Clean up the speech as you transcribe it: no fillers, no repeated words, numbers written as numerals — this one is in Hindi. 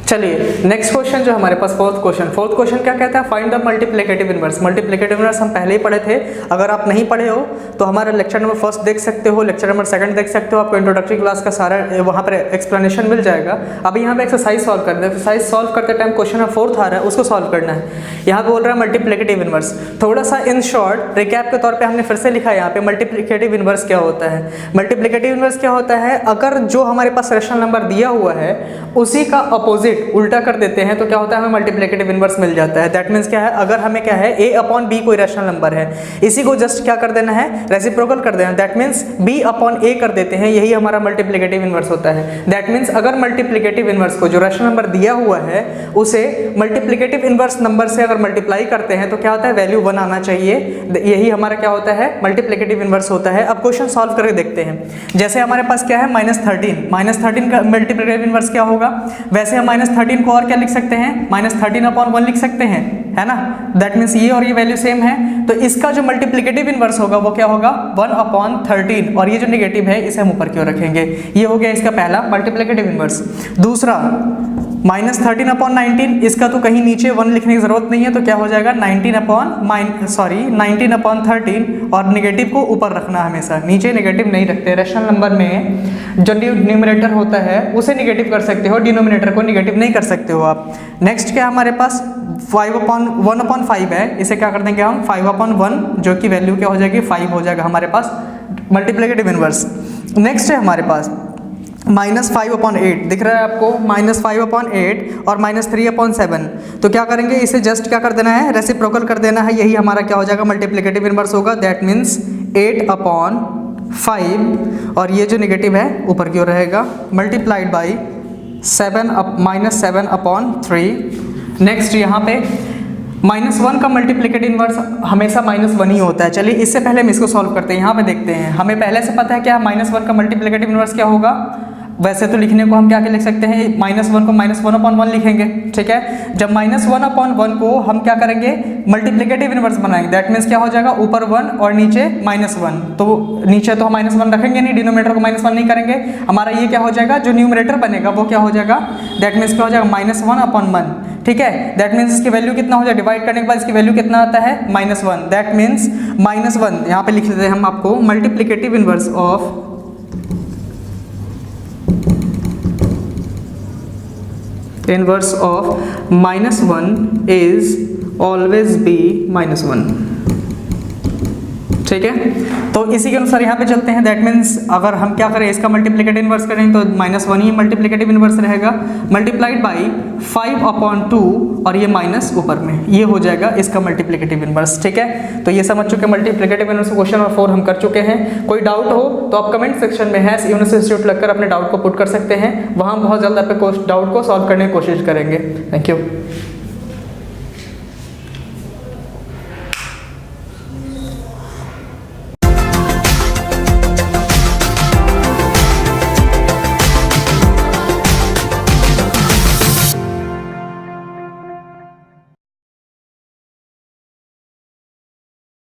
चलिए नेक्स्ट क्वेश्चन जो हमारे पास फोर्थ क्वेश्चन क्या कहता है, find the multiplicative inverse. Multiplicative inverse हम पहले ही पढ़े थे, अगर आप नहीं पढ़े हो तो हमारा लेक्चर नंबर 1 देख सकते हो, लेक्चर नंबर 2 देख सकते हो, आपको इंट्रोडक्टरी क्लास का सारा वहाँ पर एक्सप्लेनेशन मिल जाएगा। अभी यहाँ पे एक्सरसाइज सॉल्व करना है, एक्सरसाइज सॉल्व करते टाइम क्वेश्चन नंबर 4 आ रहा है, उसको सॉल्व करना है। यहाँ पे बोल रहा है मल्टीप्लिकेटिव इनवर्स। थोड़ा सा इन शॉर्ट रिकैप के तौर पे हमने फिर से लिखा है यहाँ पे मल्टीप्लिकेटिव इनवर्स क्या होता है। मल्टीप्लिकेटिव इनवर्स क्या होता है, अगर जो हमारे पास रेशनल नंबर दिया हुआ है उसी का अपोजिट उल्टा कर देते हैं तो क्या होता है, हमें मल्टीप्लिकेटिव इनवर्स मिल जाता है। दैट मीन्स क्या है, अगर हमें क्या है a अपॉन b कोई रैशनल नंबर है, इसी को जस्ट क्या कर देना है, रेसिप्रोकल कर देना। That means b upon a कर देते हैं, यही हमारा मल्टीप्लिकेटिव इनवर्स होता है। दैट मीन्स अगर मल्टीप्लिकेटिव इनवर्स को जो रैशनल नंबर दिया हुआ है उसे मल्टीप्लिकेटिव इनवर्स नंबर से अगर मल्टीप्लाई करते हैं तो क्या होता है, वैल्यू 1 आना चाहिए। यही हमारा क्या होता है, मल्टीप्लिकेटिव इनवर्स होता है। अब क्वेश्चन सॉल्व करके देखते हैं। जैसे हमारे पास क्या है -13 का मल्टीप्लिकेटिव इनवर्स क्या होगा, वैसे हम -13 को और क्या लिख सकते हैं, -13 अपॉन 1 लिख सकते हैं, है ना। दैट मीन्स ये और ये वैल्यू सेम है, तो इसका जो मल्टीप्लिकेटिव इनवर्स होगा वो क्या होगा, 1/13, और ये जो नेगेटिव है इसे हम ऊपर की ओर रखेंगे। ये हो गया इसका पहला मल्टीप्लिकेटिव इनवर्स। दूसरा -13/19, इसका तो कहीं नीचे 1 लिखने की जरूरत नहीं है, तो क्या हो जाएगा 19/13, और नेगेटिव को ऊपर रखना हमेशा, नीचे नेगेटिव नहीं रखते। रैशनल नंबर में जो न्यूमरेटर होता है उसे नेगेटिव कर सकते हो, डिनोमिनेटर को नेगेटिव नहीं कर सकते हो आप। नेक्स्ट क्या हमारे पास 1/5 है, इसे क्या कर देंगे हम 5/1, जो कि वैल्यू क्या हो जाएगी 5 हो जाएगा हमारे पास मल्टीप्लिकेटिव इनवर्स। नेक्स्ट है हमारे पास -5/8, दिख रहा है आपको, -5/8 और -3/7, तो क्या करेंगे, इसे जस्ट क्या कर देना है, रेसिप्रोकल कर देना है, यही हमारा क्या हो जाएगा मल्टीप्लिकेटिव इनवर्स होगा। दैट मीन्स 8/5, और ये जो नेगेटिव है ऊपर की ओर रहेगा, मल्टीप्लाइड बाई -7/3। नेक्स्ट यहाँ पे -1 का मल्टीप्लिकेटिव इनवर्स हमेशा -1 ही होता है। चलिए इससे पहले हम इसको सॉल्व करते हैं। यहाँ पे देखते हैं, हमें पहले से पता है क्या -1 का मल्टीप्लिकेटिव इनवर्स क्या होगा। वैसे तो लिखने को हम क्या लिख सकते हैं, -1 को -1/1 लिखेंगे, ठीक है। जब -1/1 को हम क्या करेंगे, मल्टीप्लिकेटिव इनवर्स बनाएंगे। दैट मीन्स क्या हो जाएगा, ऊपर 1 और नीचे -1, तो नीचे तो हम -1 रखेंगे नहीं, डिनोमिनेटर को -1 नहीं करेंगे। हमारा ये क्या हो जाएगा, जो न्यूमरेटर बनेगा वो क्या हो जाएगा, दैट मीन्स क्या हो जाएगा -1/1, ठीक है। दैट मीन्स इसकी वैल्यू कितना हो जाएगा, डिवाइड करने के बाद इसकी वैल्यू कितना आता है, -1। दैट मीन्स -1 यहाँ पे लिख देते हैं हम आपको, multiplicative inverse of -1 is always be -1, ठीक है। तो इसी के अनुसार यहाँ पे चलते हैं। दैट मीन्स अगर हम क्या करें, इसका मल्टीप्लिकेटिव इनवर्स करें तो -1 ही मल्टीप्लिकेटिव इनवर्स रहेगा, मल्टीप्लाइड बाई 5/2, और ये माइनस ऊपर में, ये हो जाएगा इसका मल्टीप्लिकेटिव इनवर्स, ठीक है। तो ये समझ चुके मल्टीप्लिकेटिव इनवर्स क्वेश्चन नंबर 4 हम कर चुके हैं। कोई डाउट हो तो आप कमेंट सेक्शन में हैश यूनिवर्सिटी इंस्टीट्यूट लगकर अपने डाउट को पुट कर सकते हैं, वहाँ बहुत जल्द आपके डाउट को सॉल्व करने की कोशिश करेंगे। Thank you.